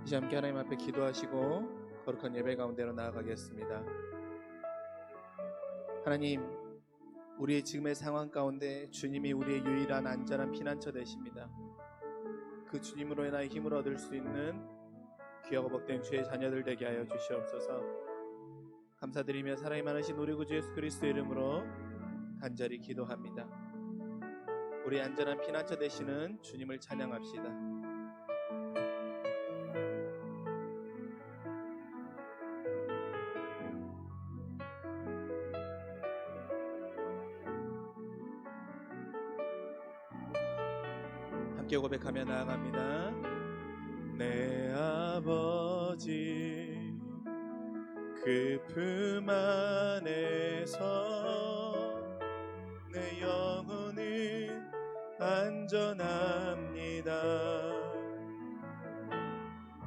이제 함께 하나님 앞에 기도하시고 거룩한 예배 가운데로 나아가겠습니다. 하나님, 우리의 지금의 상황 가운데 주님이 우리의 유일한 안전한 피난처 되십니다. 그 주님으로 인하여 힘을 얻을 수 있는 귀하고 복된 주의 자녀들 되게 하여 주시옵소서. 감사드리며 사랑이 많으신 우리 구주 예수 그리스도 이름으로 간절히 기도합니다. 우리 안전한 피난처 되시는 주님을 찬양합시다. 함께 고백하며 나아갑니다. 내 아버지 그 품 안에서 내 영혼은 안전합니다.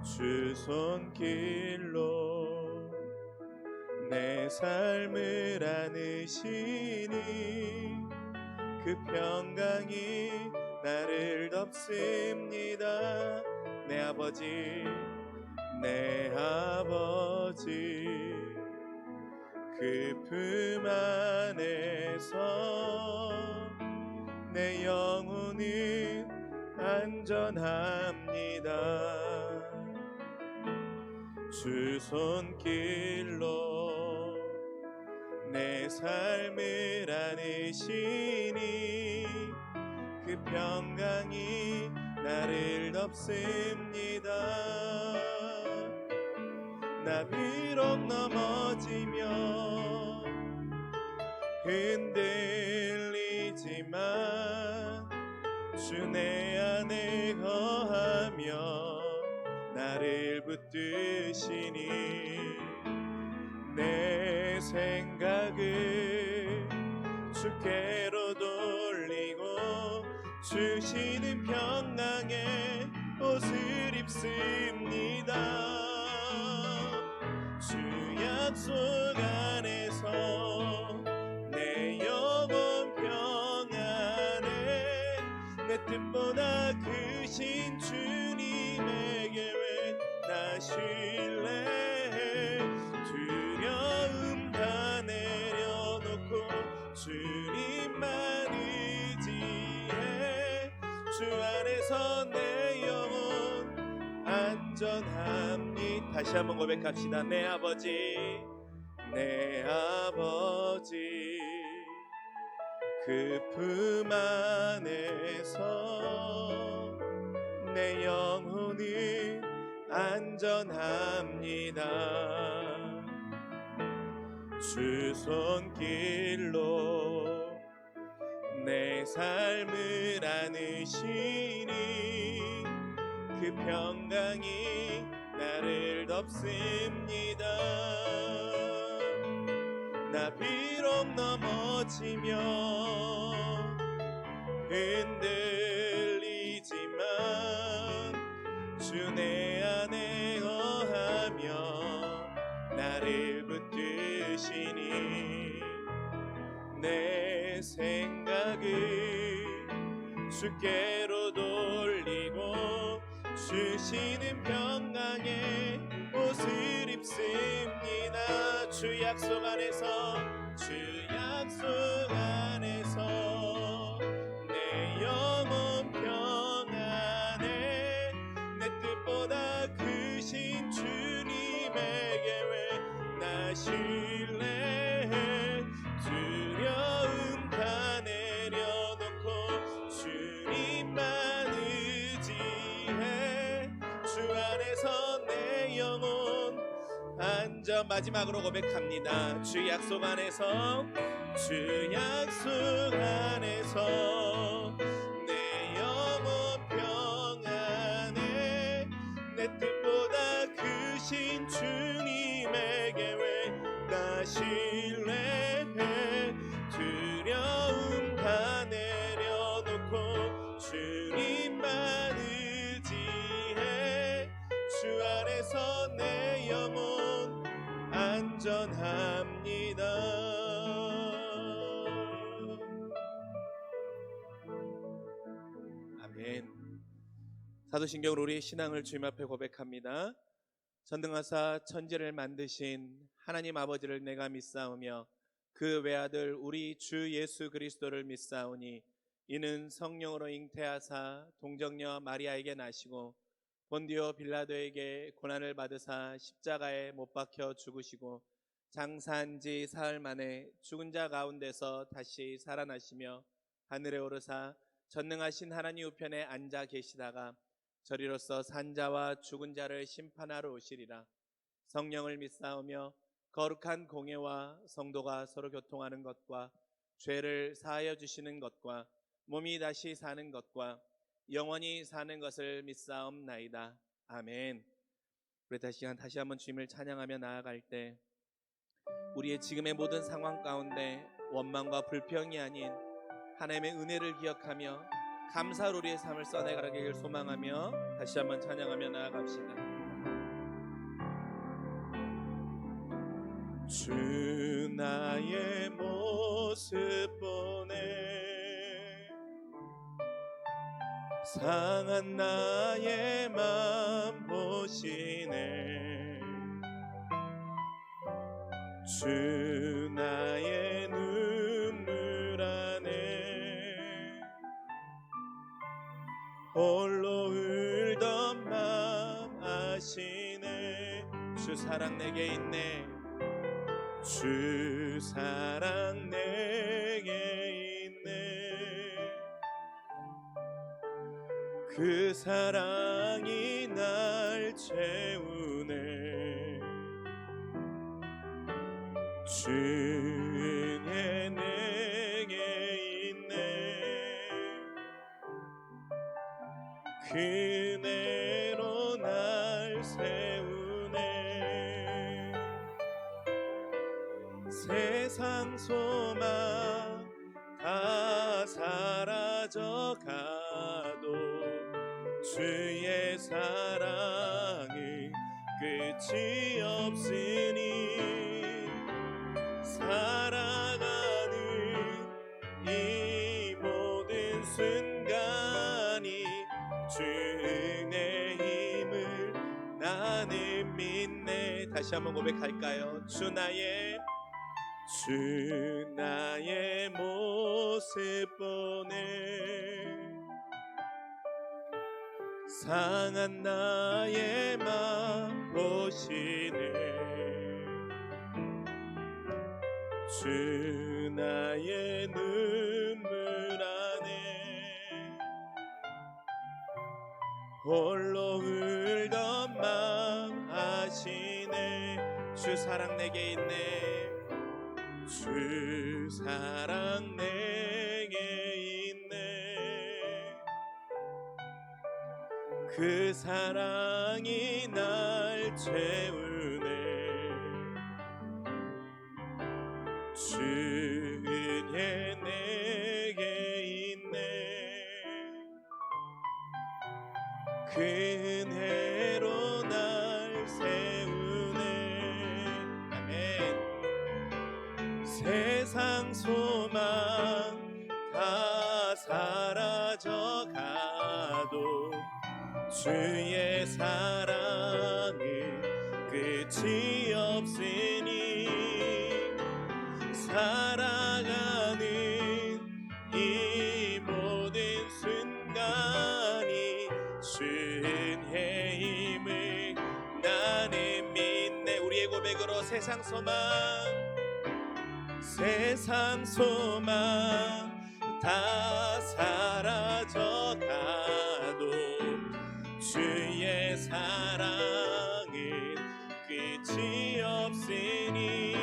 주 손길로 내 삶을 안으시니 그 평강이 나를 덮습니다. 내 아버지 그 품 안에서 내 영혼은 안전합니다. 주 손길로 내 삶을 안으시니 그 평강이 나를 덮습니다. 나 비록 넘어지며 흔들리지만 주 내 안에 거하며 나를 붙드시니 내 생각을 주께로 돌리고 주시는 평강의 옷을 입습니다. 주 약속 안에서 내 영혼 평안해 내 뜻보다 크신 주님에게 왜 나 신뢰해 두려움 다 내려놓고 주님만 의지해 주 안에서 내 영혼 안전합니다. 다시 한번 고백합시다. 내 아버지 그 품 안에서 내 영혼은 안전합니다. 주 손길로 내 삶을 안으시니 그 평강이 나를 덮습니다. 나 비록 넘어지며 흔들리지만 주 내 안에 거하며 나를 붙드시니 내 생각을 주께로 돌리고 주시는 평강의 옷을 입습니다. 주 약속 안에서 내 영혼 평안해 내 뜻보다 크신 주님에게 왜 나 신뢰해 두려움 다 내려놓고 주님만 의지해 주 안에서 내 영혼 안전. 마지막으로 고백합니다. 주 약속 안에서 내 영혼 평안해 내 뜻보다 크신 주님에게 왜 나 신뢰해 두려움 다 내려놓고 주님만 의지해 주 안에서 내 영혼 안전합니다. 아멘. 사도신경으로 우리의 신앙을 주님 앞에 고백합니다. 전능하사 천지를 만드신 하나님 아버지를 내가 믿사오며 그 외아들 우리 주 예수 그리스도를 믿사오니 이는 성령으로 잉태하사 동정녀 마리아에게 나시고 본디오 빌라도에게 고난을 받으사 십자가에 못 박혀 죽으시고 장사한 지 사흘 만에 죽은 자 가운데서 다시 살아나시며 하늘에 오르사 전능하신 하나님 우편에 앉아 계시다가 저리로서 산자와 죽은 자를 심판하러 오시리라. 성령을 믿사오며 거룩한 공예와 성도가 서로 교통하는 것과 죄를 사하여 주시는 것과 몸이 다시 사는 것과 영원히 사는 것을 믿사옵나이다. 아멘. 우리 다시 한번 주님을 찬양하며 나아갈 때 우리의 지금의 모든 상황 가운데 원망과 불평이 아닌 하나님의 은혜를 기억하며 감사로 우리의 삶을 써내가기를 소망하며 다시 한번 찬양하며 나아갑시다. 주 나의 모습 보네 상한 나의 맘 보시네 주 나의 눈물 안에 홀로 울던 맘 아시네 주 사랑 내게 있네 주 사랑 내게 있네 그 사랑이 날 채우네 주 은혜 내게 있네 그 은혜로 날 세우네 세상 소망 다 사라져 가도 주의 사랑이 끝이 없으니 살아가는 이 모든 순간이 주의 힘을 나는 믿네 다시 한번 고백할까요? 주 나의 모습 보네 상한 나의 맘 보시네 주 나의 눈물 안에 홀로 울던 맘 아시네 주 사랑 내게 있네 주 사랑 내게 있네 그 사랑이 날 채우네 주 은혜 내게 있네 그 은혜로 날 세우네 아멘 세상 소망 다 사라져 가도 주의 사랑은 끝이 없으니 살아가는 이 모든 순간이 주의 힘을 나는 믿네 우리의 고백으로 세상 소망 다 사라져 가도 주의 사랑은 끝이 없으니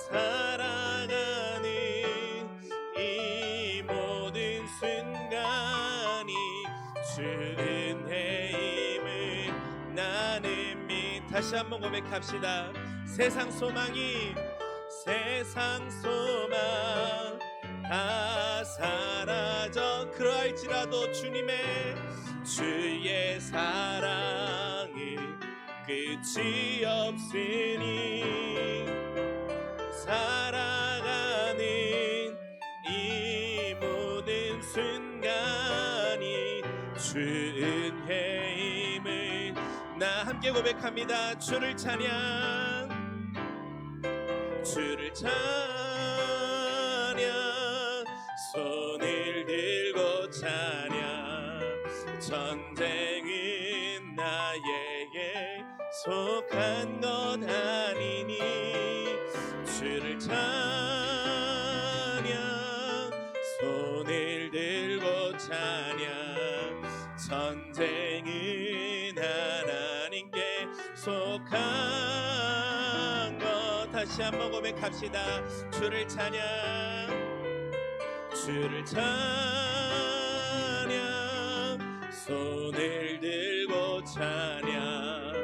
살아가는 이 모든 순간이 주의 힘을 나는 믿 다시 한번 고백합시다 세상 소망 다 사라져 그러할지라도 주의 사랑이 끝이 없으니 살아가는 이 모든 순간이 주 주의 힘을 나 함께 고백합니다. 주를 찬양, 주를 찬양, 손을 들고 찬양. 전쟁은 나에게 속한 것 아니니 주를 찬양, 손을 들고 찬양. 전쟁은 하나님께 속한 것. 다시 한번 고백합시다. 주를 찬양, 주를 찬양, 손을 들고 찬양.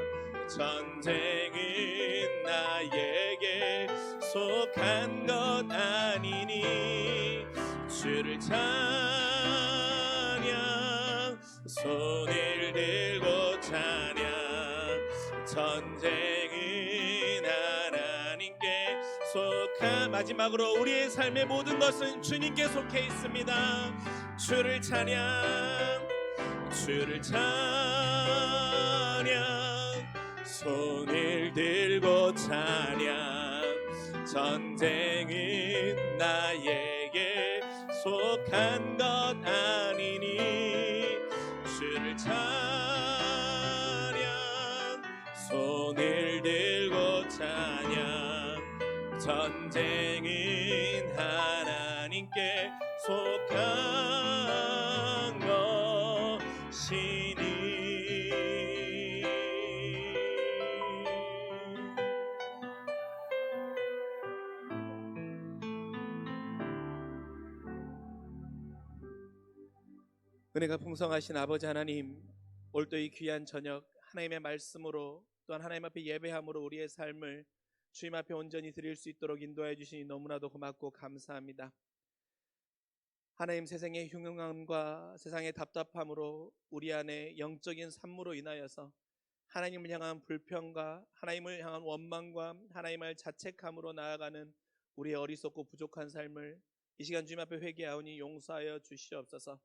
전쟁은 나에게 속한 것 아니니 주를 찬양, 손을 들고 찬양. 전쟁은 하나님께 속한. 마지막으로 우리의 삶의 모든 것은 주님께 속해 있습니다. 주를 찬양, 주를 찬양, 손을 들고 찬양. 전쟁은 나에게 속한 것 아니니 주를 찬양, 손을 들고 찬양. 전쟁은 하나님께 속한 것이니. 은혜가 풍성하신 아버지 하나님, 올또 이 귀한 저녁 하나님의 말씀으로 또한 하나님 앞에 예배함으로 우리의 삶을 주님 앞에 온전히 드릴 수 있도록 인도해 주시니 너무나도 고맙고 감사합니다. 하나님, 세상의 흉흉함과 세상의 답답함으로 우리 안에 영적인 산무로 인하여서 하나님을 향한 불평과 하나님을 향한 원망과 하나님을 자책함으로 나아가는 우리의 어리석고 부족한 삶을 이 시간 주님 앞에 회개하오니 용서하여 주시옵소서.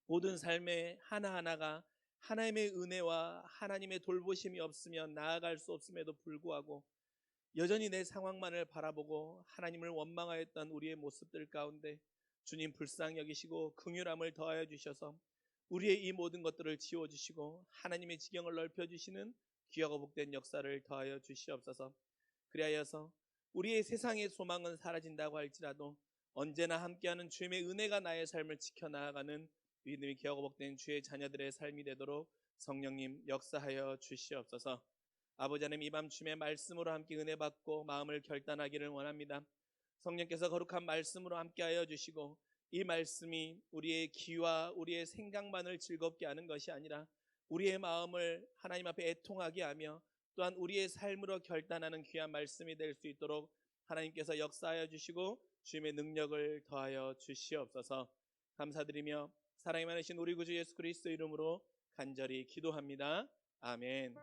모든 삶의 하나하나가 하나님의 은혜와 하나님의 돌보심이 없으면 나아갈 수 없음에도 불구하고 여전히 내 상황만을 바라보고 하나님을 원망하였던 우리의 모습들 가운데 주님 불쌍히 여기시고 긍휼함을 더하여 주셔서 우리의 이 모든 것들을 지워주시고 하나님의 지경을 넓혀주시는 귀하고 복된 역사를 더하여 주시옵소서. 그리하여서 우리의 세상의 소망은 사라진다고 할지라도 언제나 함께하는 주님의 은혜가 나의 삶을 지켜나가는 믿음이 귀하고 복된 주의 자녀들의 삶이 되도록 성령님 역사하여 주시옵소서. 아버지 하나님, 이 밤 주님의 말씀으로 함께 은혜 받고 마음을 결단하기를 원합니다. 성령께서 거룩한 말씀으로 함께하여 주시고 이 말씀이 우리의 귀와 우리의 생각만을 즐겁게 하는 것이 아니라 우리의 마음을 하나님 앞에 애통하게 하며 또한 우리의 삶으로 결단하는 귀한 말씀이 될 수 있도록 하나님께서 역사하여 주시고 주님의 능력을 더하여 주시옵소서. 감사드리며 사랑이 많으신 우리 구주 예수 그리스도 이름으로 간절히 기도합니다. 아멘.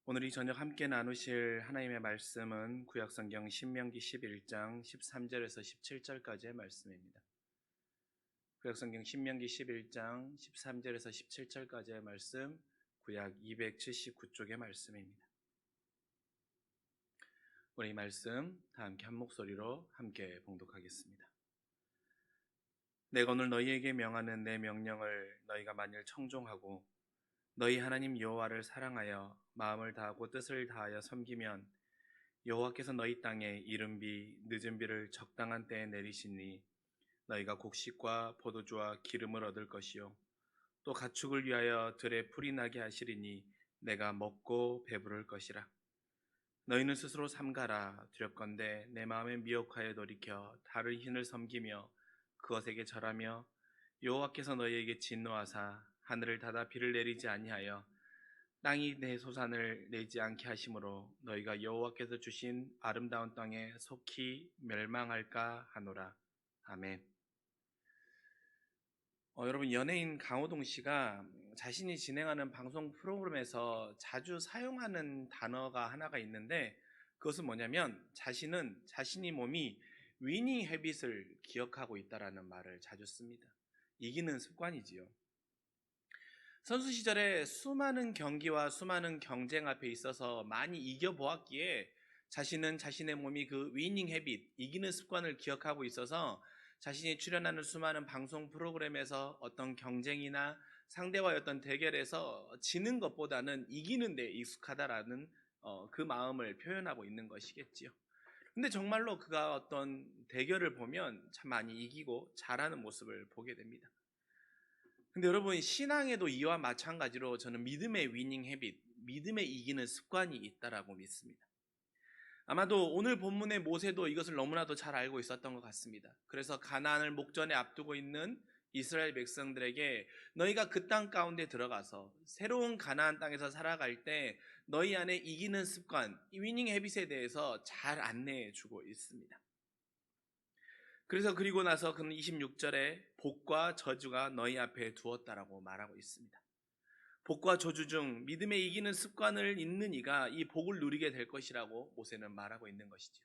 오늘 이 저녁 함께 나누실 하나님의 말씀은 구약성경 신명기 11장 13절에서 17절까지의 말씀입니다. 구약성경 신명기 11장 13절에서 17절까지의 말씀, 구약 279쪽의 말씀입니다. 우리 이 말씀 다 함께 한 목소리로 함께 봉독하겠습니다. 내가 오늘 너희에게 명하는 내 명령을 너희가 만일 청종하고 너희 하나님 여호와를 사랑하여 마음을 다하고 뜻을 다하여 섬기면 여호와께서 너희 땅에 이른 비 늦은 비를 적당한 때에 내리시니 너희가 곡식과 포도주와 기름을 얻을 것이요 또 가축을 위하여 들에 풀이 나게 하시리니 내가 먹고 배부를 것이라. 너희는 스스로 삼가라. 두렵건대 내 마음에 미혹하여 돌이켜 다른 신을 섬기며 그것에게 절하며 여호와께서 너희에게 진노하사 하늘을 닫아 비를 내리지 아니하여 땅이 내 소산을 내지 않게 하심으로 너희가 여호와께서 주신 아름다운 땅에 속히 멸망할까 하노라. 아멘. 여러분, 연예인 강호동 씨가 자신이 진행하는 방송 프로그램에서 자주 사용하는 단어가 하나가 있는데, 그것은 뭐냐면 자신은 자신이 몸이 위닝 헤빗을 기억하고 있다라는 말을 자주 씁니다. 이기는 습관이지요. 선수 시절에 수많은 경기와 수많은 경쟁 앞에 있어서 많이 이겨보았기에 자신은 자신의 몸이 그 위닝 헤빗, 이기는 습관을 기억하고 있어서 자신이 출연하는 수많은 방송 프로그램에서 어떤 경쟁이나 상대와의 어떤 대결에서 지는 것보다는 이기는 데 익숙하다라는 그 마음을 표현하고 있는 것이겠지요. 근데 정말로 그가 어떤 대결을 보면 참 많이 이기고 잘하는 모습을 보게 됩니다. 근데 여러분, 신앙에도 이와 마찬가지로 저는 믿음의 위닝 헤빗, 믿음의 이기는 습관이 있다라고 믿습니다. 아마도 오늘 본문의 모세도 이것을 너무나도 잘 알고 있었던 것 같습니다. 그래서 가나안을 목전에 앞두고 있는 이스라엘 백성들에게 너희가 그 땅 가운데 들어가서 새로운 가나안 땅에서 살아갈 때 너희 안에 이기는 습관, 위닝 헤빗에 대해서 잘 안내해 주고 있습니다. 그래서 그리고 나서 그는 26절에 복과 저주가 너희 앞에 두었다라고 말하고 있습니다. 복과 저주 중 믿음에 이기는 습관을 있는 이가 이 복을 누리게 될 것이라고 모세는 말하고 있는 것이죠.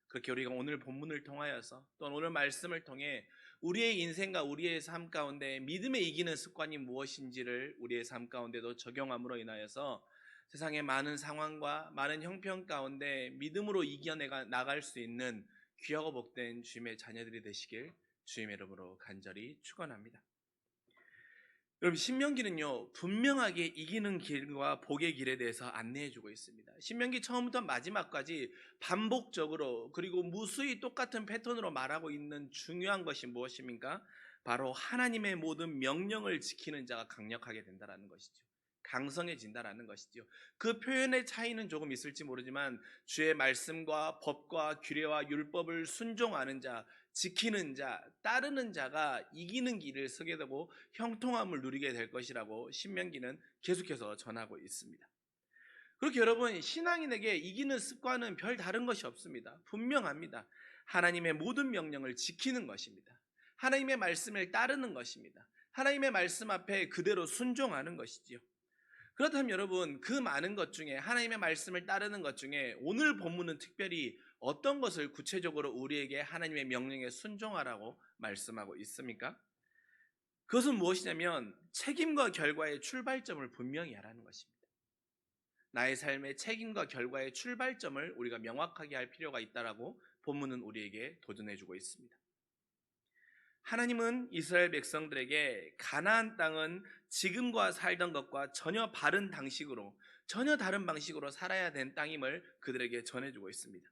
그렇게 우리가 오늘 본문을 통하여서 또는 오늘 말씀을 통해 우리의 인생과 우리의 삶 가운데 믿음에 이기는 습관이 무엇인지를 우리의 삶 가운데도 적용함으로 인하여서 세상의 많은 상황과 많은 형편 가운데 믿음으로 이겨내가 나갈 수 있는 귀하고 복된 주님의 자녀들이 되시길 주님의 이름으로 간절히 축원합니다. 여러분, 신명기는요 분명하게 이기는 길과 복의 길에 대해서 안내해주고 있습니다. 신명기 처음부터 마지막까지 반복적으로 그리고 무수히 똑같은 패턴으로 말하고 있는 중요한 것이 무엇입니까? 바로 하나님의 모든 명령을 지키는 자가 강력하게 된다는 것이죠. 강성해진다라는 것이죠. 그 표현의 차이는 조금 있을지 모르지만 주의 말씀과 법과 규례와 율법을 순종하는 자, 지키는 자, 따르는 자가 이기는 길을 서게 되고 형통함을 누리게 될 것이라고 신명기는 계속해서 전하고 있습니다. 그렇게 여러분, 신앙인에게 이기는 습관은 별 다른 것이 없습니다. 분명합니다. 하나님의 모든 명령을 지키는 것입니다. 하나님의 말씀을 따르는 것입니다. 하나님의 말씀 앞에 그대로 순종하는 것이지요. 그렇다면 여러분, 그 많은 것 중에 하나님의 말씀을 따르는 것 중에 오늘 본문은 특별히 어떤 것을 구체적으로 우리에게 하나님의 명령에 순종하라고 말씀하고 있습니까? 그것은 무엇이냐면 책임과 결과의 출발점을 분명히 하라는 것입니다. 나의 삶의 책임과 결과의 출발점을 우리가 명확하게 할 필요가 있다라고 본문은 우리에게 도전해주고 있습니다. 하나님은 이스라엘 백성들에게 가나안 땅은 지금과 살던 것과 전혀 다른 방식으로 살아야 된 땅임을 그들에게 전해주고 있습니다.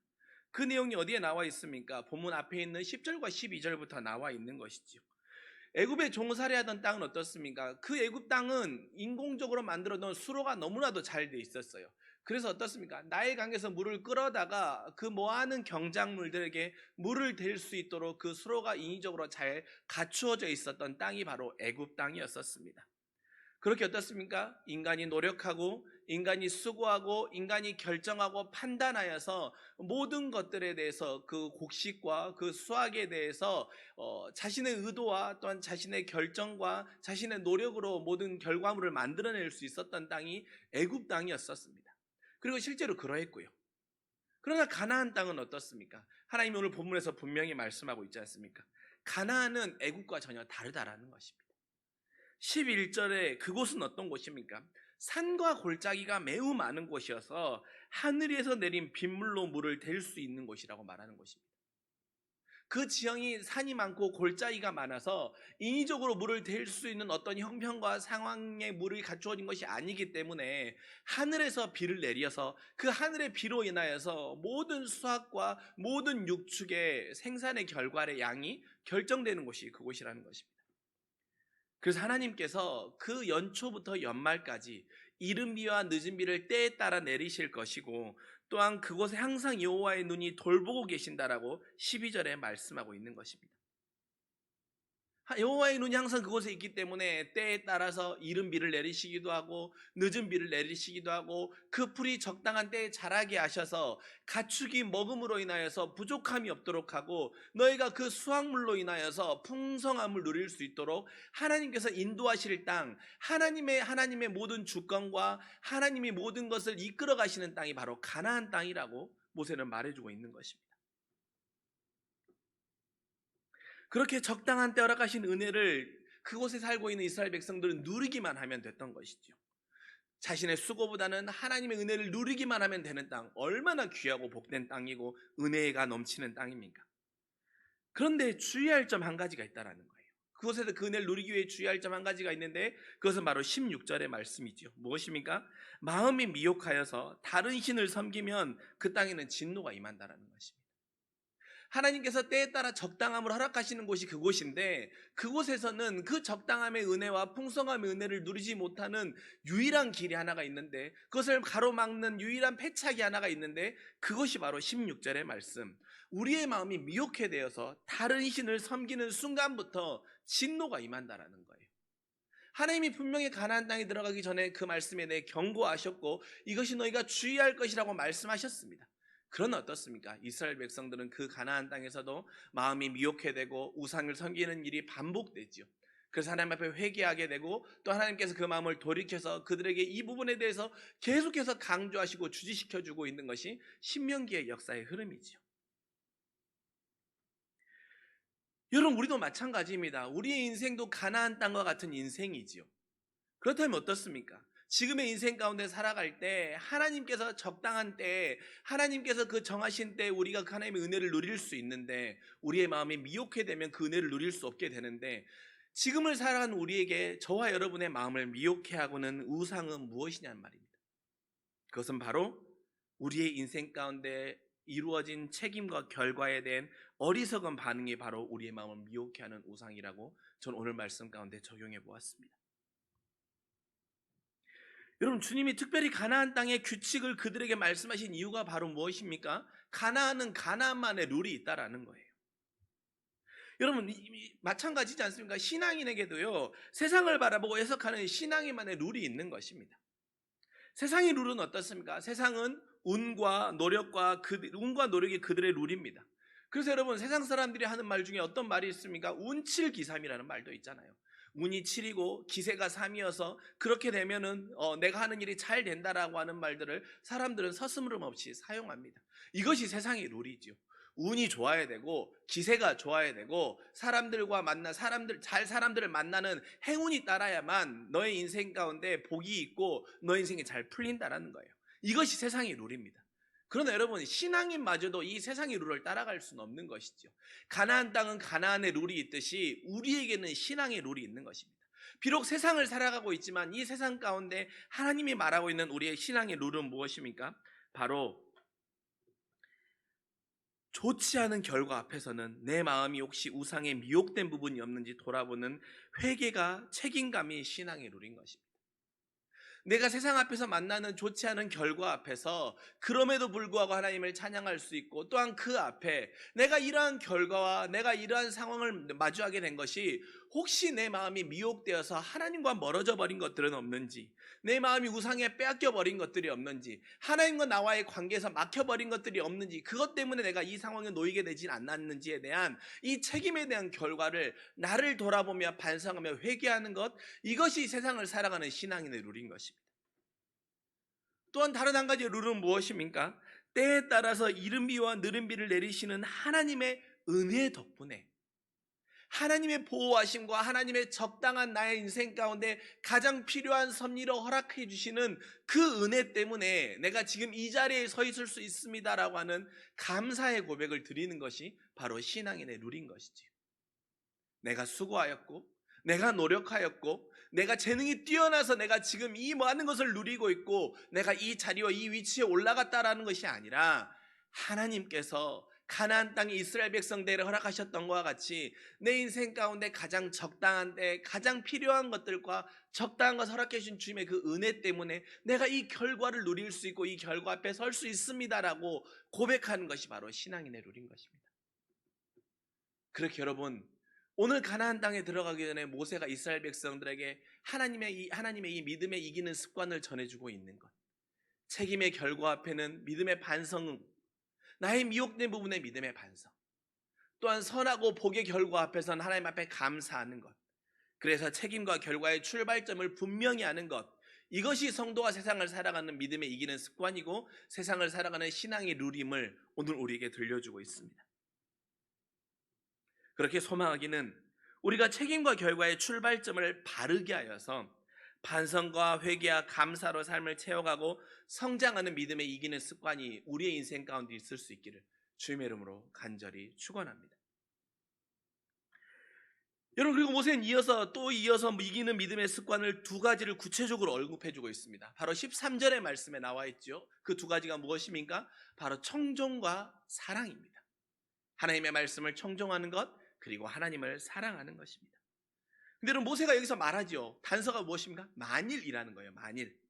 그 내용이 어디에 나와 있습니까? 본문 앞에 있는 10절과 12절부터 나와 있는 것이지요. 애굽에 종살이하던 땅은 어떻습니까? 그 애굽 땅은 인공적으로 만들어 놓은 수로가 너무나도 잘 돼 있었어요. 그래서 어떻습니까? 나일 강에서 물을 끌어다가 그 모아는 경작물들에게 물을 댈 수 있도록 그 수로가 인위적으로 잘 갖추어져 있었던 땅이 바로 애굽 땅이었었습니다. 그렇게 어떻습니까? 인간이 노력하고 인간이 수고하고 인간이 결정하고 판단하여서 모든 것들에 대해서 그 곡식과 그 수확에 대해서 자신의 의도와 또한 자신의 결정과 자신의 노력으로 모든 결과물을 만들어낼 수 있었던 땅이 애굽 땅이었었습니다. 그리고 실제로 그러했고요. 그러나 가나안 땅은 어떻습니까? 하나님이 오늘 본문에서 분명히 말씀하고 있지 않습니까? 가나안은 애굽과 전혀 다르다라는 것입니다. 11절에 그곳은 어떤 곳입니까? 산과 골짜기가 매우 많은 곳이어서 하늘에서 내린 빗물로 물을 댈 수 있는 곳이라고 말하는 것입니다. 그 지형이 산이 많고 골짜기가 많아서 인위적으로 물을 댈 수 있는 어떤 형편과 상황에 물이 갖추어진 것이 아니기 때문에 하늘에서 비를 내려서 그 하늘의 비로 인하여서 모든 수확과 모든 육축의 생산의 결과의 양이 결정되는 곳이 그곳이라는 것입니다. 그래서 하나님께서 그 연초부터 연말까지 이른 비와 늦은 비를 때에 따라 내리실 것이고 또한 그곳에 항상 여호와의 눈이 돌보고 계신다라고 12절에 말씀하고 있는 것입니다. 여호와의 눈이 항상 그곳에 있기 때문에 때에 따라서 이른 비를 내리시기도 하고 늦은 비를 내리시기도 하고 그 풀이 적당한 때에 자라게 하셔서 가축이 먹음으로 인하여서 부족함이 없도록 하고 너희가 그 수확물로 인하여서 풍성함을 누릴 수 있도록 하나님께서 인도하실 땅, 하나님의 모든 주권과 하나님이 모든 것을 이끌어 가시는 땅이 바로 가나안 땅이라고 모세는 말해주고 있는 것입니다. 그렇게 적당한 때 허락하신 은혜를 그곳에 살고 있는 이스라엘 백성들은 누리기만 하면 됐던 것이죠. 자신의 수고보다는 하나님의 은혜를 누리기만 하면 되는 땅, 얼마나 귀하고 복된 땅이고 은혜가 넘치는 땅입니까? 그런데 주의할 점 한 가지가 있다는 거예요. 그곳에서 그 은혜를 누리기 위해 주의할 점 한 가지가 있는데 그것은 바로 16절의 말씀이죠. 무엇입니까? 마음이 미혹하여서 다른 신을 섬기면 그 땅에는 진노가 임한다는 것입니다. 하나님께서 때에 따라 적당함을 허락하시는 곳이 그곳인데 그곳에서는 그 적당함의 은혜와 풍성함의 은혜를 누리지 못하는 유일한 길이 하나가 있는데 그것을 가로막는 유일한 패착이 하나가 있는데 그것이 바로 16절의 말씀. 우리의 마음이 미혹해 되어서 다른 신을 섬기는 순간부터 진노가 임한다라는 거예요. 하나님이 분명히 가나안 땅에 들어가기 전에 그 말씀에 대해 경고하셨고 이것이 너희가 주의할 것이라고 말씀하셨습니다. 그러나 어떻습니까? 이스라엘 백성들은 그 가나안 땅에서도 마음이 미혹해 되고 우상을 섬기는 일이 반복되지요. 그래서 하나님 앞에 회개하게 되고 또 하나님께서 그 마음을 돌이켜서 그들에게 이 부분에 대해서 계속해서 강조하시고 주지시켜주고 있는 것이 신명기의 역사의 흐름이지요. 여러분, 우리도 마찬가지입니다. 우리의 인생도 가나안 땅과 같은 인생이지요. 그렇다면 어떻습니까? 지금의 인생 가운데 살아갈 때 하나님께서 적당한 때에 하나님께서 그 정하신 때에 우리가 그 하나님의 은혜를 누릴 수 있는데 우리의 마음이 미혹해 되면 그 은혜를 누릴 수 없게 되는데 지금을 살아가는 우리에게 저와 여러분의 마음을 미혹해 하고는 우상은 무엇이냐는 말입니다. 그것은 바로 우리의 인생 가운데 이루어진 책임과 결과에 대한 어리석은 반응이 바로 우리의 마음을 미혹해 하는 우상이라고 저는 오늘 말씀 가운데 적용해 보았습니다. 여러분, 주님이 특별히 가나안 땅의 규칙을 그들에게 말씀하신 이유가 바로 무엇입니까? 가나안은 가나안만의 룰이 있다라는 거예요. 여러분, 마찬가지지 않습니까? 신앙인에게도요, 세상을 바라보고 해석하는 신앙인만의 룰이 있는 것입니다. 세상의 룰은 어떻습니까? 세상은 운과 노력이 그들의 룰입니다. 그래서 여러분, 세상 사람들이 하는 말 중에 어떤 말이 있습니까? 운칠기삼이라는 말도 있잖아요. 운이 7이고 기세가 3이어서 그렇게 되면은 내가 하는 일이 잘 된다라고 하는 말들을 사람들은 서스름 없이 사용합니다. 이것이 세상의 룰이죠. 운이 좋아야 되고 기세가 좋아야 되고 사람들을 만나는 행운이 따라야만 너의 인생 가운데 복이 있고 너의 인생이 잘 풀린다라는 거예요. 이것이 세상의 룰입니다. 그러나 여러분, 신앙인마저도 이 세상의 룰을 따라갈 수는 없는 것이죠. 가나안 땅은 가나안의 룰이 있듯이 우리에게는 신앙의 룰이 있는 것입니다. 비록 세상을 살아가고 있지만 이 세상 가운데 하나님이 말하고 있는 우리의 신앙의 룰은 무엇입니까? 바로 좋지 않은 결과 앞에서는 내 마음이 혹시 우상에 미혹된 부분이 없는지 돌아보는 회개가 책임감이 신앙의 룰인 것입니다. 내가 세상 앞에서 만나는 좋지 않은 결과 앞에서 그럼에도 불구하고 하나님을 찬양할 수 있고 또한 그 앞에 내가 이러한 결과와 내가 이러한 상황을 마주하게 된 것이 혹시 내 마음이 미혹되어서 하나님과 멀어져 버린 것들은 없는지, 내 마음이 우상에 빼앗겨 버린 것들이 없는지, 하나님과 나와의 관계에서 막혀버린 것들이 없는지, 그것 때문에 내가 이 상황에 놓이게 되진 않았는지에 대한 이 책임에 대한 결과를 나를 돌아보며 반성하며 회개하는 것, 이것이 세상을 살아가는 신앙인의 룰인 것입니다. 또한 다른 한 가지의 룰은 무엇입니까? 때에 따라서 이른 비와 느린 비를 내리시는 하나님의 은혜 덕분에 하나님의 보호하심과 하나님의 적당한 나의 인생 가운데 가장 필요한 섭리를 허락해 주시는 그 은혜 때문에 내가 지금 이 자리에 서 있을 수 있습니다라고 하는 감사의 고백을 드리는 것이 바로 신앙인의 룰인 것이지요. 내가 수고하였고 내가 노력하였고 내가 재능이 뛰어나서 내가 지금 이 많은 것을 누리고 있고 내가 이 자리와 이 위치에 올라갔다라는 것이 아니라 하나님께서 가나안 땅에 이스라엘 백성들을 허락하셨던 것과 같이 내 인생 가운데 가장 적당한 때 가장 필요한 것들과 적당한 것을 허락해 주신 주님의 그 은혜 때문에 내가 이 결과를 누릴 수 있고 이 결과 앞에 설 수 있습니다라고 고백하는 것이 바로 신앙인의 룰인 것입니다. 그렇게 여러분, 오늘 가나안 땅에 들어가기 전에 모세가 이스라엘 백성들에게 하나님의 이 믿음에 이기는 습관을 전해주고 있는 것. 책임의 결과 앞에는 믿음의 반성, 나의 미혹된 부분의 믿음의 반성. 또한 선하고 복의 결과 앞에서는 하나님 앞에 감사하는 것. 그래서 책임과 결과의 출발점을 분명히 아는 것. 이것이 성도가 세상을 살아가는 믿음에 이기는 습관이고 세상을 살아가는 신앙의 룰임을 오늘 우리에게 들려주고 있습니다. 그렇게 소망하기는 우리가 책임과 결과의 출발점을 바르게 하여서 반성과 회개와 감사로 삶을 채워가고 성장하는 믿음에 이기는 습관이 우리의 인생 가운데 있을 수 있기를 주님의 이름으로 간절히 축원합니다. 여러분, 그리고 모세는 이어서 이기는 믿음의 습관을 두 가지를 구체적으로 언급해주고 있습니다. 바로 13절의 말씀에 나와 있죠. 그 두 가지가 무엇입니까? 바로 청종과 사랑입니다. 하나님의 말씀을 청종하는 것, 그리고 하나님을 사랑하는 것입니다. 근데 여러분, 모세가 여기서 말하죠. 단서가 무엇입니까? 만일이라는 거예요. 만일.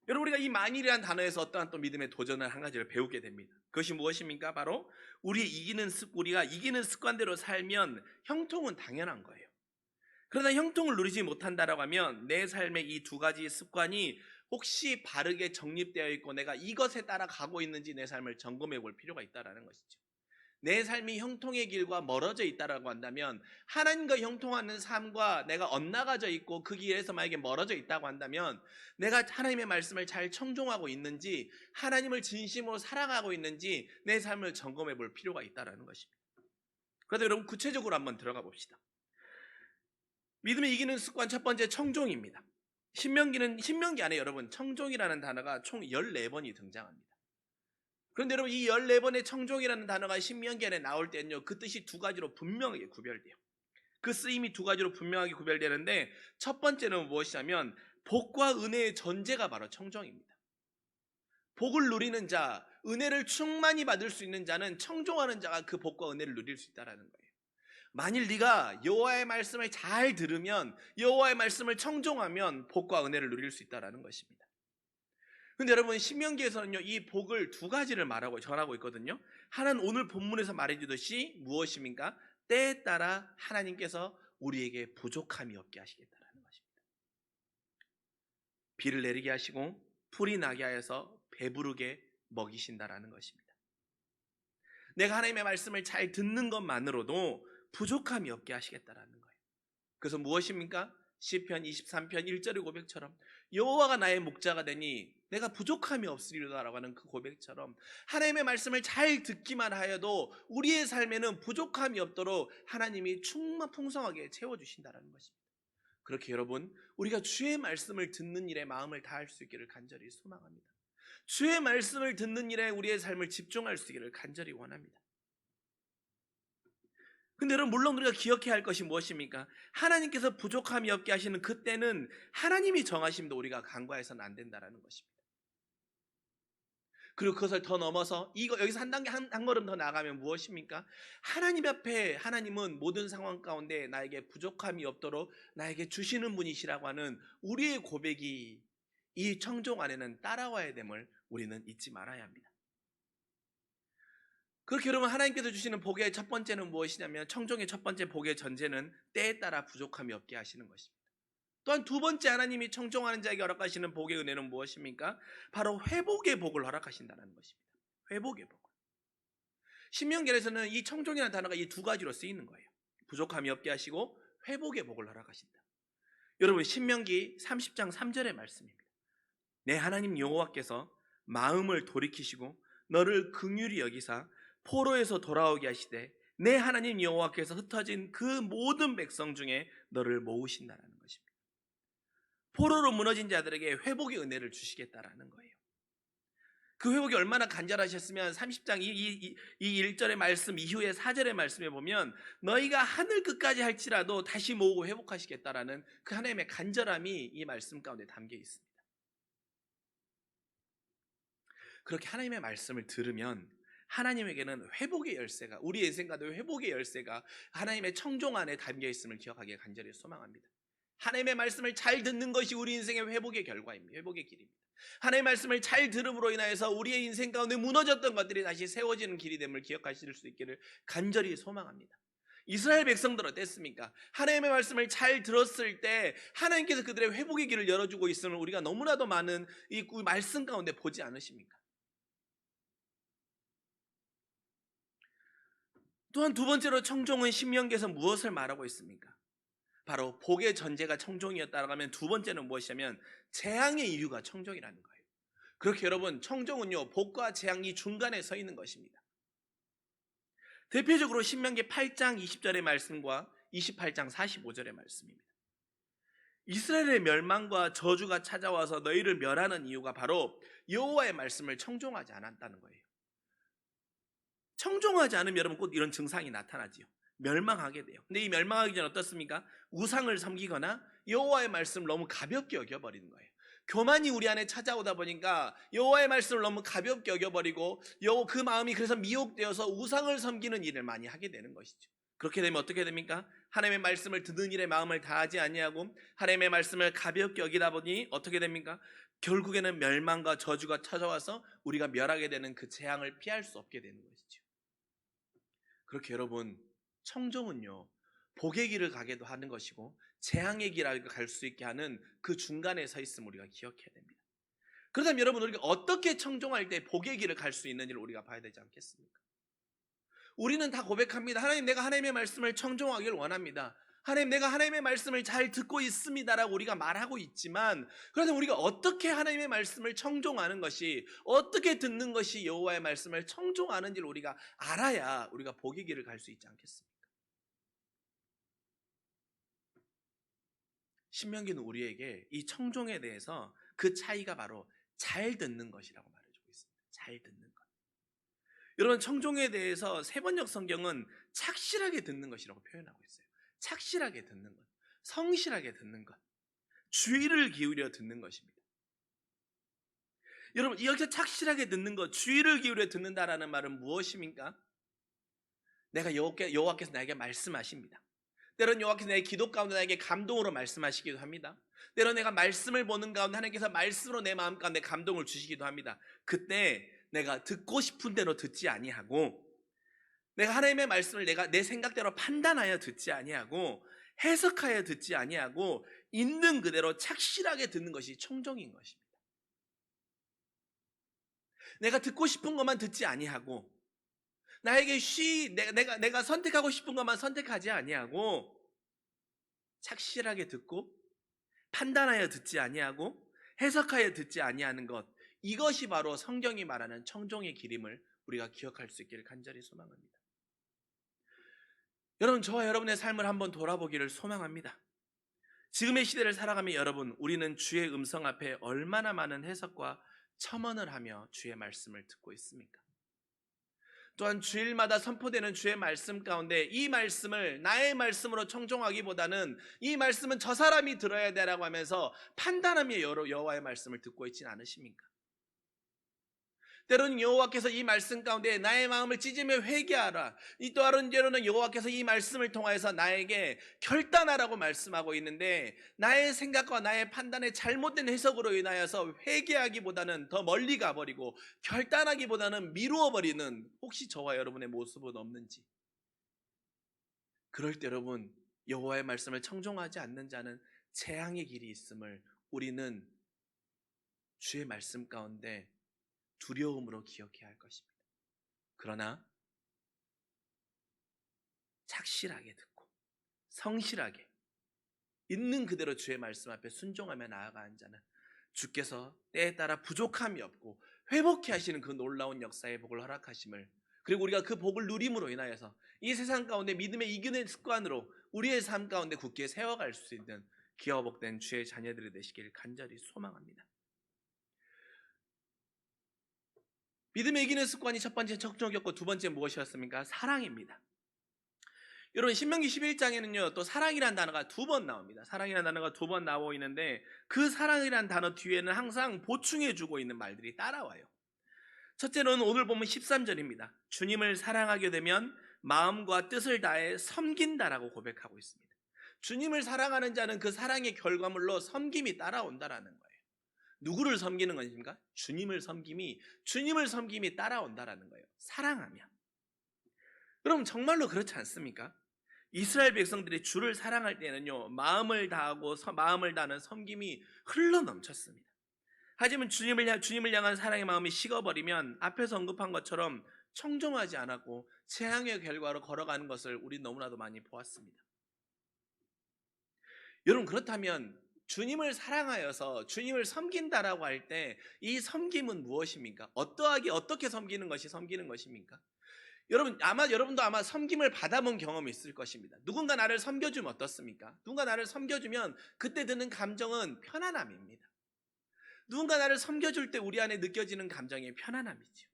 여러분, 우리가 이 만일이라는 단어에서 어떠한 또 믿음의 도전을 한 가지를 배우게 됩니다. 그것이 무엇입니까? 바로 우리가 이기는 습관대로 살면 형통은 당연한 거예요. 그러나 형통을 누리지 못한다라고 하면 내 삶의 이 두 가지 습관이 혹시 바르게 정립되어 있고 내가 이것에 따라 가고 있는지 내 삶을 점검해 볼 필요가 있다는 것이죠. 내 삶이 형통의 길과 멀어져 있다라고 한다면, 하나님과 형통하는 삶과 내가 엇나가져 있고 그 길에서 만약에 멀어져 있다고 한다면, 내가 하나님의 말씀을 잘 청종하고 있는지, 하나님을 진심으로 사랑하고 있는지 내 삶을 점검해 볼 필요가 있다는 것입니다. 그래서 여러분, 구체적으로 한번 들어가 봅시다. 믿음이 이기는 습관 첫 번째, 청종입니다. 신명기 안에 여러분, 청종이라는 단어가 총 14번이 등장합니다. 그런데 여러분, 이 14번의 청종이라는 단어가 신명기 안에 나올 때는요, 그 뜻이 두 가지로 분명하게 구별돼요. 그 쓰임이 두 가지로 분명하게 구별되는데, 첫 번째는 무엇이냐면 복과 은혜의 전제가 바로 청종입니다. 복을 누리는 자, 은혜를 충만히 받을 수 있는 자는 청종하는 자가 그 복과 은혜를 누릴 수 있다는 거예요. 만일 네가 여호와의 말씀을 잘 들으면, 여호와의 말씀을 청종하면 복과 은혜를 누릴 수 있다는 것입니다. 근데 여러분, 신명기에서는요, 이 복을 두 가지를 전하고 있거든요. 하나는 오늘 본문에서 말해주듯이 무엇입니까? 때에 따라 하나님께서 우리에게 부족함이 없게 하시겠다는 것입니다. 비를 내리게 하시고 풀이 나게 하여서 배부르게 먹이신다라는 것입니다. 내가 하나님의 말씀을 잘 듣는 것만으로도 부족함이 없게 하시겠다라는 거예요. 그래서 무엇입니까? 시편 23편 1절의 고백처럼 여호와가 나의 목자가 되니 내가 부족함이 없으리로다라고 하는 그 고백처럼, 하나님의 말씀을 잘 듣기만 하여도 우리의 삶에는 부족함이 없도록 하나님이 풍성하게 채워주신다는 것입니다. 그렇게 여러분, 우리가 주의 말씀을 듣는 일에 마음을 다할 수 있기를 간절히 소망합니다. 주의 말씀을 듣는 일에 우리의 삶을 집중할 수 있기를 간절히 원합니다. 근데 여러분, 물론 우리가 기억해야 할 것이 무엇입니까? 하나님께서 부족함이 없게 하시는 그때는 하나님이 정하심도 우리가 간과해서는 안 된다는 것입니다. 그리고 그것을 더 넘어서 여기서 한 단계 한 걸음 더 나가면 무엇입니까? 하나님 앞에 하나님은 모든 상황 가운데 나에게 부족함이 없도록 나에게 주시는 분이시라고 하는 우리의 고백이 이 청종 안에는 따라와야 됨을 우리는 잊지 말아야 합니다. 그렇게 여러분, 하나님께서 주시는 복의 첫 번째는 무엇이냐면, 청종의 첫 번째 복의 전제는 때에 따라 부족함이 없게 하시는 것입니다. 또한 두 번째, 하나님이 청종하는 자에게 허락하시는 복의 은혜는 무엇입니까? 바로 회복의 복을 허락하신다는 것입니다. 회복의 복을. 신명기에서는 이 청종이라는 단어가 이 두 가지로 쓰이는 거예요. 부족함이 없게 하시고 회복의 복을 허락하신다. 여러분, 신명기 30장 3절의 말씀입니다. 내 하나님 여호와께서 마음을 돌이키시고 너를 긍휼히 여기사 포로에서 돌아오게 하시되 내 하나님 여호와께서 흩어진 그 모든 백성 중에 너를 모으신다는 것입니다. 포로로 무너진 자들에게 회복의 은혜를 주시겠다라는 거예요. 그 회복이 얼마나 간절하셨으면 30장 이 1절의 말씀 이후에 4절의 말씀에 보면 너희가 하늘 끝까지 할지라도 다시 모으고 회복하시겠다라는 그 하나님의 간절함이 이 말씀 가운데 담겨 있습니다. 그렇게 하나님의 말씀을 들으면 하나님에게는 회복의 열쇠가, 우리 인생과도 회복의 열쇠가 하나님의 청종 안에 담겨 있음을 기억하기에 간절히 소망합니다. 하나님의 말씀을 잘 듣는 것이 우리 인생의 회복의 결과입니다. 회복의 길입니다. 하나님의 말씀을 잘 들음으로 인하여서 우리의 인생 가운데 무너졌던 것들이 다시 세워지는 길이 됨을 기억하실 수 있기를 간절히 소망합니다. 이스라엘 백성들 어땠습니까? 하나님의 말씀을 잘 들었을 때 하나님께서 그들의 회복의 길을 열어주고 있음을 우리가 너무나도 많은 이 말씀 가운데 보지 않으십니까? 또한 두 번째로 청종은 신명기에서 무엇을 말하고 있습니까? 바로 복의 전제가 청종이었다라고 하면 두 번째는 무엇이냐면 재앙의 이유가 청종이라는 거예요. 그렇게 여러분, 청종은요 복과 재앙이 중간에 서 있는 것입니다. 대표적으로 신명기 8장 20절의 말씀과 28장 45절의 말씀입니다. 이스라엘의 멸망과 저주가 찾아와서 너희를 멸하는 이유가 바로 여호와의 말씀을 청종하지 않았다는 거예요. 청종하지 않으면 여러분 곧 이런 증상이 나타나지요. 멸망하게 돼요. 근데 이 멸망하기 전에 어떻습니까? 우상을 섬기거나 여호와의 말씀을 너무 가볍게 여겨버리는 거예요. 교만이 우리 안에 찾아오다 보니까 여호와의 말씀을 너무 가볍게 여겨버리고 그 마음이 그래서 미혹되어서 우상을 섬기는 일을 많이 하게 되는 것이죠. 그렇게 되면 어떻게 됩니까? 하나님의 말씀을 듣는 일에 마음을 다하지 아니하고 하나님의 말씀을 가볍게 여기다 보니 어떻게 됩니까? 결국에는 멸망과 저주가 찾아와서 우리가 멸하게 되는 그 재앙을 피할 수 없게 되는 것이죠. 그렇게 여러분, 청종은요 복의 길을 가게도 하는 것이고 재앙의 길을 갈 수 있게 하는 그 중간에 서 있음을 우리가 기억해야 됩니다. 그렇다면 여러분, 우리가 어떻게 청종할 때 복의 길을 갈 수 있는지를 우리가 봐야 되지 않겠습니까? 우리는 다 고백합니다. 하나님, 내가 하나님의 말씀을 청종하기를 원합니다. 하나님, 내가 하나님의 말씀을 잘 듣고 있습니다라고 우리가 말하고 있지만, 그래서 우리가 어떻게 하나님의 말씀을 청종하는 것이, 어떻게 듣는 것이 여호와의 말씀을 청종하는지를 우리가 알아야 우리가 복의 길을 갈 수 있지 않겠습니까? 신명기는 우리에게 이 청종에 대해서 그 차이가 바로 잘 듣는 것이라고 말해주고 있습니다. 잘 듣는 것. 여러분, 청종에 대해서 세번역 성경은 착실하게 듣는 것이라고 표현하고 있어요. 착실하게 듣는 것, 성실하게 듣는 것, 주의를 기울여 듣는 것입니다. 여러분, 여기서 착실하게 듣는 것, 주의를 기울여 듣는다라는 말은 무엇입니까? 내가 여호와께서 나에게 말씀하십니다. 때로는 여호와께서 내 기도 가운데 나에게 감동으로 말씀하시기도 합니다. 때로는 내가 말씀을 보는 가운데 하나님께서 말씀으로 내 마음 가운데 감동을 주시기도 합니다. 그때 내가 듣고 싶은 대로 듣지 아니하고, 내가 하나님의 말씀을 내가 내 생각대로 판단하여 듣지 아니하고, 해석하여 듣지 아니하고, 있는 그대로 착실하게 듣는 것이 청종인 것입니다. 내가 듣고 싶은 것만 듣지 아니하고, 나에게 내가 선택하고 싶은 것만 선택하지 아니하고, 착실하게 듣고 판단하여 듣지 아니하고 해석하여 듣지 아니하는 것, 이것이 바로 성경이 말하는 청종의 길임을 우리가 기억할 수 있기를 간절히 소망합니다. 여러분, 저와 여러분의 삶을 한번 돌아보기를 소망합니다. 지금의 시대를 살아가며 여러분, 우리는 주의 음성 앞에 얼마나 많은 해석과 첨언을 하며 주의 말씀을 듣고 있습니까? 또한 주일마다 선포되는 주의 말씀 가운데 이 말씀을 나의 말씀으로 청종하기보다는 이 말씀은 저 사람이 들어야 되라고 하면서 판단하며 여호와의 말씀을 듣고 있지는 않으십니까? 때로는 여호와께서 이 말씀 가운데 나의 마음을 찢으며 회개하라, 또 다른 때로는 여호와께서 이 말씀을 통하여서 나에게 결단하라고 말씀하고 있는데, 나의 생각과 나의 판단의 잘못된 해석으로 인하여서 회개하기보다는 더 멀리 가버리고 결단하기보다는 미루어버리는 혹시 저와 여러분의 모습은 없는지. 그럴 때 여러분, 여호와의 말씀을 청종하지 않는 자는 재앙의 길이 있음을 우리는 주의 말씀 가운데 두려움으로 기억해야 할 것입니다. 그러나 착실하게 듣고 성실하게 있는 그대로 주의 말씀 앞에 순종하며 나아가는 자는 주께서 때에 따라 부족함이 없고 회복케 하시는 그 놀라운 역사의 복을 허락하심을, 그리고 우리가 그 복을 누림으로 인하여서 이 세상 가운데 믿음의 이기는 습관으로 우리의 삶 가운데 굳게 세워갈 수 있는 기와 복된 주의 자녀들이 되시기를 간절히 소망합니다. 믿음의 이기는 습관이 첫 번째 청종이었고, 두 번째 무엇이었습니까? 사랑입니다. 여러분, 신명기 11장에는요 또 사랑이라는 단어가 두 번 나옵니다. 사랑이라는 단어가 두 번 나오고 있는데, 그 사랑이라는 단어 뒤에는 항상 보충해주고 있는 말들이 따라와요. 첫째로는 오늘 보면 13절입니다. 주님을 사랑하게 되면 마음과 뜻을 다해 섬긴다라고 고백하고 있습니다. 주님을 사랑하는 자는 그 사랑의 결과물로 섬김이 따라온다라는 거예요. 누구를 섬기는 것입니까? 주님을 섬김이 따라온다라는 거예요. 사랑하면. 여러분, 정말로 그렇지 않습니까? 이스라엘 백성들이 주를 사랑할 때는요, 마음을 다하는 섬김이 흘러 넘쳤습니다. 하지만 주님을 향한 사랑의 마음이 식어버리면 앞에서 언급한 것처럼 청정하지 않았고 재앙의 결과로 걸어가는 것을 우리 너무나도 많이 보았습니다. 여러분, 그렇다면 주님을 사랑하여서 주님을 섬긴다라고 할 때 이 섬김은 무엇입니까? 어떻게 섬기는 것이 섬기는 것입니까? 여러분도 아마 섬김을 받아본 경험이 있을 것입니다. 누군가 나를 섬겨주면 어떻습니까? 누군가 나를 섬겨주면 그때 드는 감정은 편안함입니다. 누군가 나를 섬겨줄 때 우리 안에 느껴지는 감정이 편안함이죠.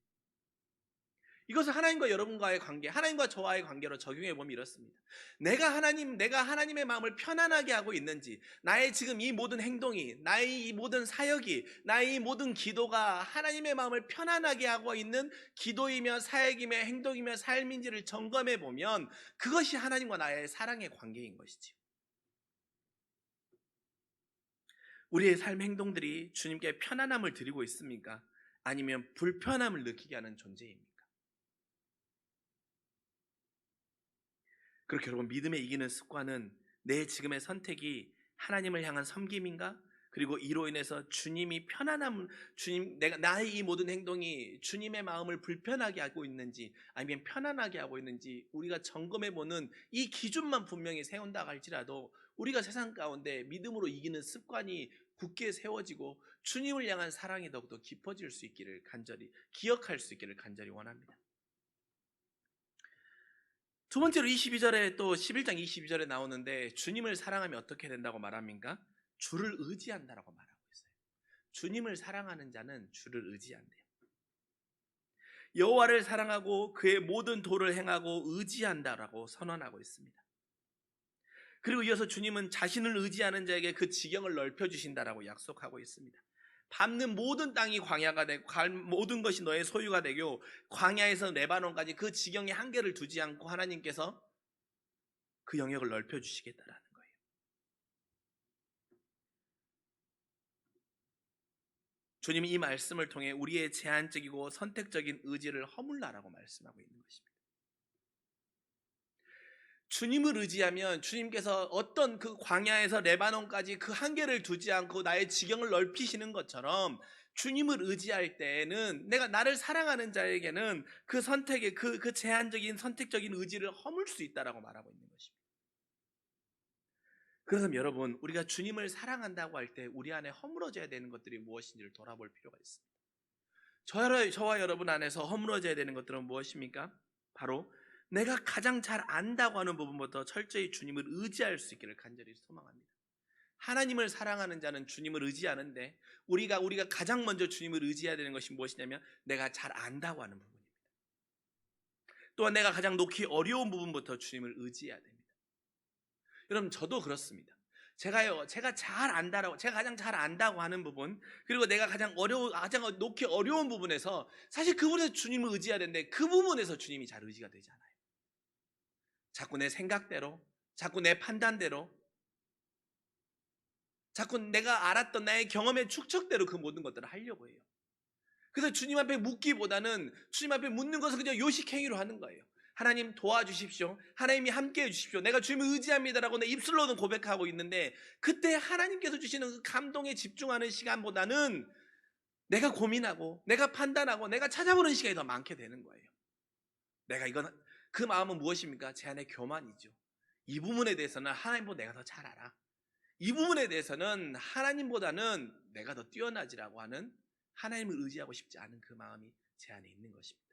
이것을 하나님과 여러분과의 관계, 하나님과 저와의 관계로 적용해 보면 이렇습니다. 내가 하나님의 마음을 편안하게 하고 있는지, 나의 지금 이 모든 행동이, 나의 이 모든 사역이, 나의 이 모든 기도가 하나님의 마음을 편안하게 하고 있는 기도이며 사역이며 행동이며 삶인지를 점검해 보면 그것이 하나님과 나의 사랑의 관계인 것이지요. 우리의 삶 행동들이 주님께 편안함을 드리고 있습니까? 아니면 불편함을 느끼게 하는 존재입니까? 그렇게 여러분, 믿음에 이기는 습관은 내 지금의 선택이 하나님을 향한 섬김인가? 그리고 이로 인해서 나의 이 모든 행동이 주님의 마음을 불편하게 하고 있는지 아니면 편안하게 하고 있는지 우리가 점검해보는 이 기준만 분명히 세운다 할지라도 우리가 세상 가운데 믿음으로 이기는 습관이 굳게 세워지고 주님을 향한 사랑이 더욱더 깊어질 수 있기를 기억할 수 있기를 간절히 원합니다. 두 번째로 22절에 또 11장 22절에 나오는데 주님을 사랑하면 어떻게 된다고 말합니까? 주를 의지한다라고 말하고 있어요. 주님을 사랑하는 자는 주를 의지한대요. 여호와를 사랑하고 그의 모든 도를 행하고 의지한다라고 선언하고 있습니다. 그리고 이어서 주님은 자신을 의지하는 자에게 그 지경을 넓혀주신다라고 약속하고 있습니다. 밟는 모든 땅이 광야가 되고 모든 것이 너의 소유가 되고 광야에서 레바논까지 그 지경의 한계를 두지 않고 하나님께서 그 영역을 넓혀주시겠다라는 거예요. 주님이 이 말씀을 통해 우리의 제한적이고 선택적인 의지를 허물라라고 말씀하고 있는 것입니다. 주님을 의지하면 주님께서 어떤 그 광야에서 레바논까지 그 한계를 두지 않고 나의 지경을 넓히시는 것처럼 주님을 의지할 때에는 나를 사랑하는 자에게는 그 선택의 그 제한적인 선택적인 의지를 허물 수 있다라고 말하고 있는 것입니다. 그래서 여러분, 우리가 주님을 사랑한다고 할 때 우리 안에 허물어져야 되는 것들이 무엇인지를 돌아볼 필요가 있습니다. 저와 여러분 안에서 허물어져야 되는 것들은 무엇입니까? 바로 내가 가장 잘 안다고 하는 부분부터 철저히 주님을 의지할 수 있기를 간절히 소망합니다. 하나님을 사랑하는 자는 주님을 의지하는데 우리가 가장 먼저 주님을 의지해야 되는 것이 무엇이냐면 내가 잘 안다고 하는 부분입니다. 또한 내가 가장 놓기 어려운 부분부터 주님을 의지해야 됩니다. 여러분, 저도 그렇습니다. 제가 가장 잘 안다고 하는 부분, 그리고 내가 가장 놓기 어려운 부분에서 사실 그 부분에서 주님을 의지해야 되는데 그 부분에서 주님이 잘 의지가 되지 않아요. 자꾸 내 생각대로, 자꾸 내 판단대로, 자꾸 내가 알았던 나의 경험의 축적대로 그 모든 것들을 하려고 해요. 그래서 주님 앞에 묻기보다는 주님 앞에 묻는 것을 그냥 요식행위로 하는 거예요. 하나님 도와주십시오. 하나님이 함께해 주십시오. 내가 주님을 의지합니다라고 내 입술로는 고백하고 있는데 그때 하나님께서 주시는 그 감동에 집중하는 시간보다는 내가 고민하고 내가 판단하고 내가 찾아보는 시간이 더 많게 되는 거예요. 그 마음은 무엇입니까? 제 안에 교만이죠. 이 부분에 대해서는 하나님보다 내가 더 잘 알아. 이 부분에 대해서는 하나님보다는 내가 더 뛰어나지라고 하는 하나님을 의지하고 싶지 않은 그 마음이 제 안에 있는 것입니다.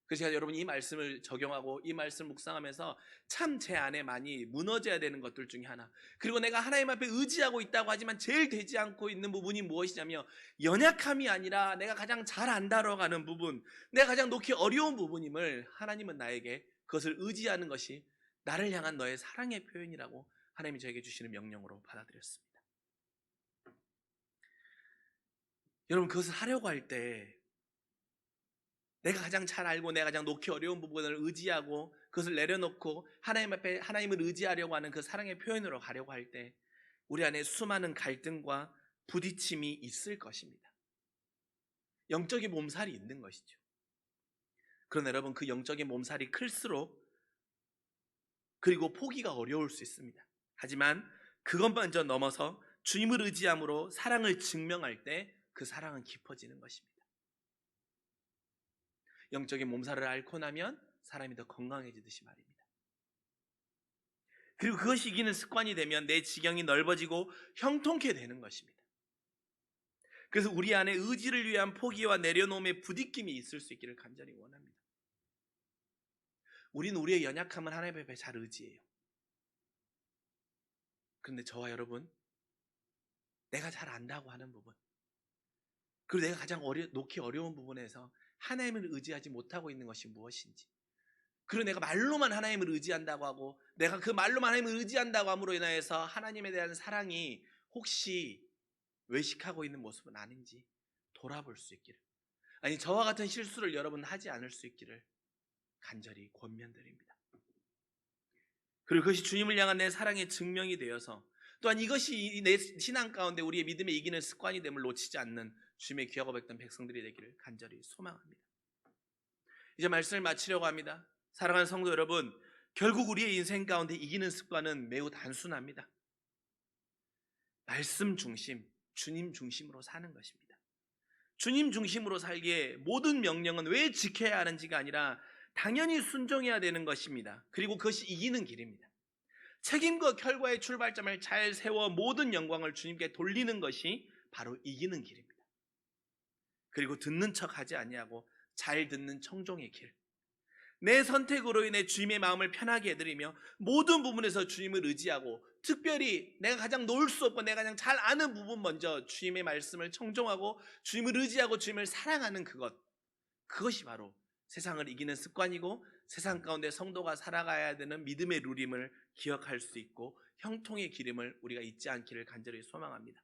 그래서 제가 여러분 이 말씀을 적용하고 이 말씀을 묵상하면서 참 제 안에 많이 무너져야 되는 것들 중에 하나, 그리고 내가 하나님 앞에 의지하고 있다고 하지만 제일 되지 않고 있는 부분이 무엇이냐면 연약함이 아니라 내가 가장 잘 안다라고 하는 부분, 내가 가장 놓기 어려운 부분임을 하나님은 나에게 그것을 의지하는 것이 나를 향한 너의 사랑의 표현이라고 하나님이 저에게 주시는 명령으로 받아들였습니다. 여러분, 그것을 하려고 할 때 내가 가장 잘 알고 내가 가장 놓기 어려운 부분을 의지하고 그것을 내려놓고 하나님 앞에 하나님을 의지하려고 하는 그 사랑의 표현으로 가려고 할 때 우리 안에 수많은 갈등과 부딪힘이 있을 것입니다. 영적인 몸살이 있는 것이죠. 그러나 여러분, 그 영적인 몸살이 클수록 그리고 포기가 어려울 수 있습니다. 하지만 그것 먼저 넘어서 주님을 의지함으로 사랑을 증명할 때 그 사랑은 깊어지는 것입니다. 영적인 몸살을 앓고 나면 사람이 더 건강해지듯이 말입니다. 그리고 그것이 이기는 습관이 되면 내 지경이 넓어지고 형통케 되는 것입니다. 그래서 우리 안에 의지를 위한 포기와 내려놓음의 부딪힘이 있을 수 있기를 간절히 원합니다. 우리는 우리의 연약함을 하나님 앞에 잘 의지해요. 그런데 저와 여러분, 내가 잘 안다고 하는 부분, 그리고 내가 가장 놓기 어려운 부분에서 하나님을 의지하지 못하고 있는 것이 무엇인지, 그리고 내가 말로만 하나님을 의지한다고 하고 내가 그 말로만 하나님을 의지한다고 함으로 인하여서 하나님에 대한 사랑이 혹시 외식하고 있는 모습은 아닌지 돌아볼 수 있기를, 아니 저와 같은 실수를 여러분 하지 않을 수 있기를 간절히 권면드립니다. 그리고 그것이 주님을 향한 내 사랑의 증명이 되어서 또한 이것이 내 신앙 가운데 우리의 믿음에 이기는 습관이 됨을 놓치지 않는 주님의 귀하고 백던 백성들이 되기를 간절히 소망합니다. 이제 말씀을 마치려고 합니다. 사랑하는 성도 여러분, 결국 우리의 인생 가운데 이기는 습관은 매우 단순합니다. 말씀 중심, 주님 중심으로 사는 것입니다. 주님 중심으로 살기에 모든 명령은 왜 지켜야 하는지가 아니라 당연히 순종해야 되는 것입니다. 그리고 그것이 이기는 길입니다. 책임과 결과의 출발점을 잘 세워 모든 영광을 주님께 돌리는 것이 바로 이기는 길입니다. 그리고 듣는 척하지 아니하고 잘 듣는 청종의 길, 내 선택으로 인해 주님의 마음을 편하게 해드리며 모든 부분에서 주님을 의지하고, 특별히 내가 가장 놓을 수 없고 내가 가장 잘 아는 부분 먼저 주님의 말씀을 청종하고 주님을 의지하고 주님을 사랑하는 그것이 바로 세상을 이기는 습관이고 세상 가운데 성도가 살아가야 되는 믿음의 룰임을 기억할 수 있고 형통의 기름을 우리가 잊지 않기를 간절히 소망합니다.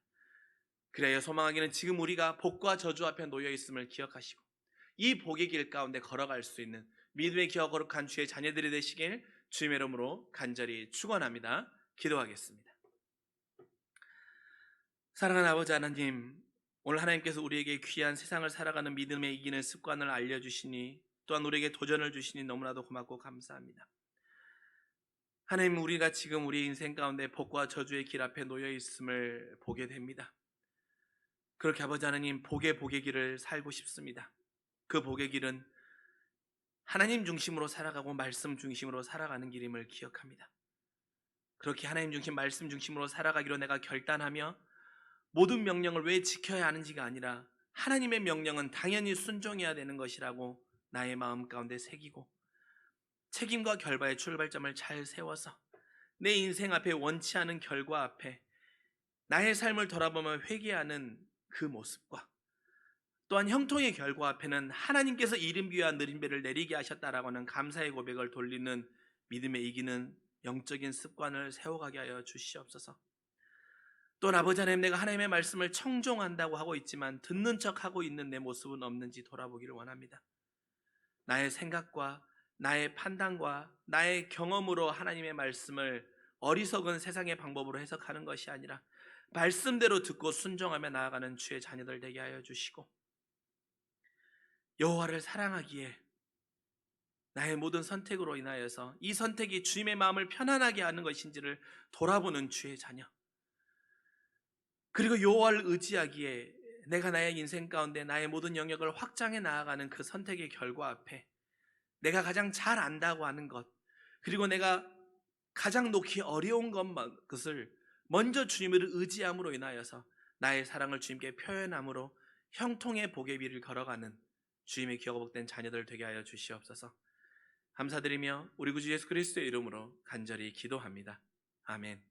그래야 소망하기는 지금 우리가 복과 저주 앞에 놓여 있음을 기억하시고 이 복의 길 가운데 걸어갈 수 있는 믿음의 기어 거룩한 주의 자녀들이 되시길 주님의 이름으로 간절히 축원합니다. 기도하겠습니다. 사랑하는 아버지 하나님, 오늘 하나님께서 우리에게 귀한 세상을 살아가는 믿음에 이기는 습관을 알려주시니 또한 우리에게 도전을 주시니 너무나도 고맙고 감사합니다. 하나님, 우리가 지금 우리 인생 가운데 복과 저주의 길 앞에 놓여 있음을 보게 됩니다. 그렇게 아버지 하나님, 복의 길을 살고 싶습니다. 그 복의 길은 하나님 중심으로 살아가고 말씀 중심으로 살아가는 길임을 기억합니다. 그렇게 하나님 중심, 말씀 중심으로 살아가기로 내가 결단하며 모든 명령을 왜 지켜야 하는지가 아니라 하나님의 명령은 당연히 순종해야 되는 것이라고 나의 마음 가운데 새기고 책임과 결과의 출발점을 잘 세워서 내 인생 앞에 원치 않은 결과 앞에 나의 삶을 돌아보며 회개하는 그 모습과 또한 형통의 결과 앞에는 하나님께서 이른비와 느린배를 내리게 하셨다라고 하는 감사의 고백을 돌리는 믿음에 이기는 영적인 습관을 세워가게 하여 주시옵소서. 또 아버지 하나님, 내가 하나님의 말씀을 청종한다고 하고 있지만 듣는 척하고 있는 내 모습은 없는지 돌아보기를 원합니다. 나의 생각과 나의 판단과 나의 경험으로 하나님의 말씀을 어리석은 세상의 방법으로 해석하는 것이 아니라 말씀대로 듣고 순종하며 나아가는 주의 자녀들 되게 하여 주시고 여호와를 사랑하기에 나의 모든 선택으로 인하여서 이 선택이 주님의 마음을 편안하게 하는 것인지를 돌아보는 주의 자녀, 그리고 여호와를 의지하기에 내가 나의 인생 가운데 나의 모든 영역을 확장해 나아가는 그 선택의 결과 앞에 내가 가장 잘 안다고 하는 것, 그리고 내가 가장 놓기 어려운 것을 먼저 주님을 의지함으로 인하여서 나의 사랑을 주님께 표현함으로 형통의 복의 길을 걸어가는 주님의 기억가 복된 자녀들 되게 하여 주시옵소서. 감사드리며 우리 구주 예수 그리스도의 이름으로 간절히 기도합니다. 아멘.